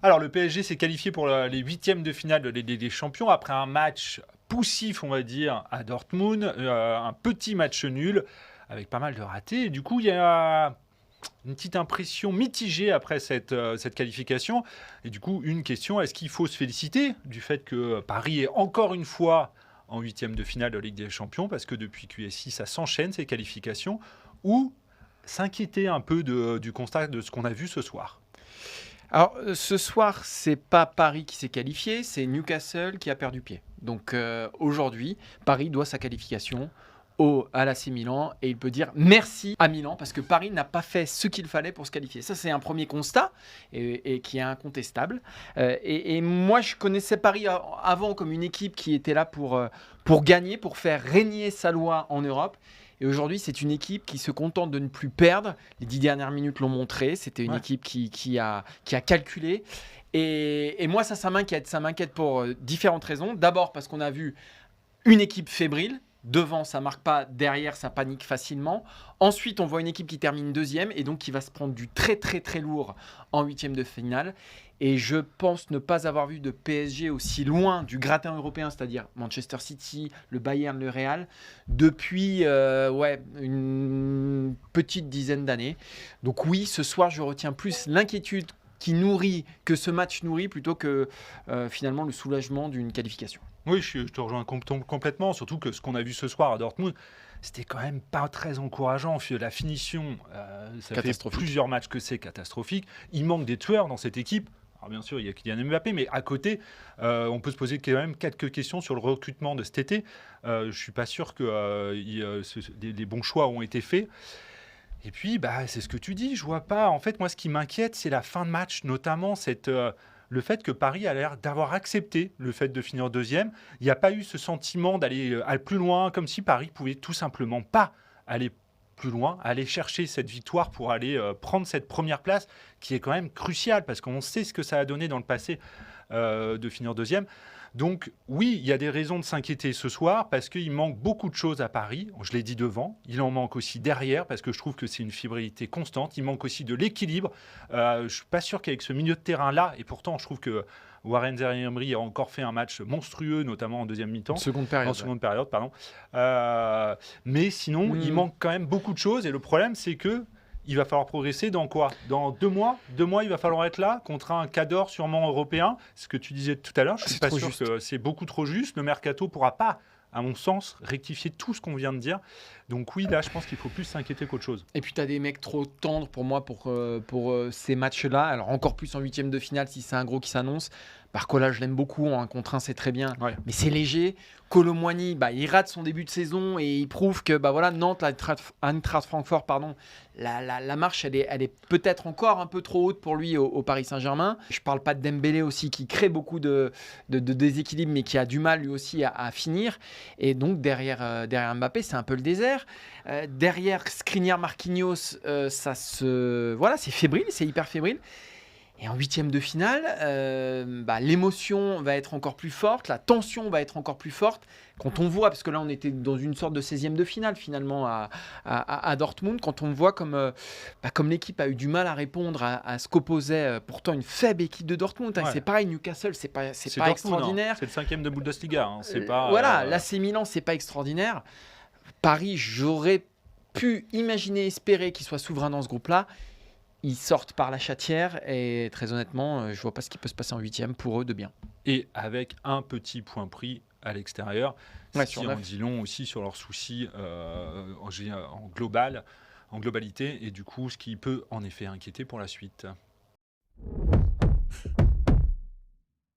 Alors, le PSG s'est qualifié pour les huitièmes de finale de la Ligue des Champions après un match poussif, on va dire, à Dortmund, un petit match nul avec pas mal de ratés. Et du coup, il y a une petite impression mitigée après cette qualification. Et du coup, une question, est-ce qu'il faut se féliciter du fait que Paris est encore une fois en huitième de finale de la Ligue des Champions, parce que depuis QSI, ça s'enchaîne, ces qualifications, ou s'inquiéter un peu du constat de ce qu'on a vu ce soir? Alors, ce soir, c'est pas Paris qui s'est qualifié, c'est Newcastle qui a perdu pied. Donc, aujourd'hui, Paris doit sa qualification à l'AC Milan et il peut dire merci à Milan parce que Paris n'a pas fait ce qu'il fallait pour se qualifier. Ça, c'est un premier constat et qui est incontestable. Et moi, je connaissais Paris avant comme une équipe qui était là pour gagner, pour faire régner sa loi en Europe. Et aujourd'hui, c'est une équipe qui se contente de ne plus perdre. Les 10 dernières minutes l'ont montré. C'était une équipe qui a calculé. Et moi, ça m'inquiète. Ça m'inquiète pour différentes raisons. D'abord parce qu'on a vu une équipe fébrile. Devant, ça ne marque pas. Derrière, ça panique facilement. Ensuite, on voit une équipe qui termine deuxième et donc qui va se prendre du très, très, très lourd en huitième de finale. Et je pense ne pas avoir vu de PSG aussi loin du gratin européen, c'est-à-dire Manchester City, le Bayern, le Real, depuis une petite dizaine d'années. Donc oui, ce soir, je retiens plus l'inquiétude que ce match nourrit plutôt que finalement le soulagement d'une qualification. Oui, je te rejoins complètement, surtout que ce qu'on a vu ce soir à Dortmund, c'était quand même pas très encourageant. La finition, ça fait plusieurs matchs que c'est catastrophique. Il manque des tueurs dans cette équipe. Alors bien sûr, il y a Kylian Mbappé, mais à côté, on peut se poser quand même quelques questions sur le recrutement de cet été. Je ne suis pas sûr que des bons choix ont été faits. Et puis, c'est ce que tu dis, je vois pas. En fait, moi, ce qui m'inquiète, c'est la fin de match, notamment le fait que Paris a l'air d'avoir accepté le fait de finir deuxième. Il n'y a pas eu ce sentiment d'aller plus loin, comme si Paris pouvait tout simplement pas aller plus loin, aller chercher cette victoire pour aller prendre cette première place, qui est quand même cruciale, parce qu'on sait ce que ça a donné dans le passé de finir deuxième. Donc oui, il y a des raisons de s'inquiéter ce soir parce qu'il manque beaucoup de choses à Paris. Je l'ai dit devant, il en manque aussi derrière parce que je trouve que c'est une fébrilité constante. Il manque aussi de l'équilibre. Je ne suis pas sûr qu'avec ce milieu de terrain-là, et pourtant je trouve que Warren Zaïre-Emery a encore fait un match monstrueux, notamment en deuxième mi-temps. Seconde période. En seconde période, pardon. Mais sinon, il manque quand même beaucoup de choses et le problème c'est que il va falloir progresser dans quoi? Dans 2 mois? 2 mois, il va falloir être là contre un cadre sûrement européen. Ce que tu disais tout à l'heure, je ne suis pas sûr que c'est beaucoup trop juste. Le mercato ne pourra pas, à mon sens, rectifier tout ce qu'on vient de dire. Donc oui, là, je pense qu'il faut plus s'inquiéter qu'autre chose. Et puis, tu as des mecs trop tendres pour moi pour ces matchs-là. Alors, encore plus en huitième de finale si c'est un gros qui s'annonce. Barcola, je l'aime beaucoup. En 1 contre 1, c'est très bien. Ouais. Mais c'est léger. Kolo Muani, il rate son début de saison et il prouve que Nantes, Eintracht Francfort, la marche, elle est peut-être encore un peu trop haute pour lui au Paris Saint-Germain. Je ne parle pas de Dembélé aussi, qui crée beaucoup de déséquilibre, mais qui a du mal lui aussi à finir. Et donc, derrière Mbappé, c'est un peu le désert. Derrière Skriniar, Marquinhos, c'est fébrile, c'est hyper fébrile. Et en huitième de finale, l'émotion va être encore plus forte, la tension va être encore plus forte. Quand on voit, parce que là on était dans une sorte de 16e de finale finalement à Dortmund, quand on voit comme l'équipe a eu du mal à répondre à ce qu'opposait pourtant une faible équipe de Dortmund. Ouais. C'est pareil, Newcastle, c'est pas Dortmund, extraordinaire. C'est le 5e de Bundesliga. C'est pas, l'AC Milan, c'est pas extraordinaire. Paris, j'aurais pu imaginer, espérer qu'il soit souverain dans ce groupe-là. Ils sortent par la chatière et très honnêtement, je vois pas ce qui peut se passer en huitième pour eux de bien. Et avec un petit point pris à l'extérieur, qui en dit long aussi sur leurs soucis en globalité, et du coup, ce qui peut en effet inquiéter pour la suite.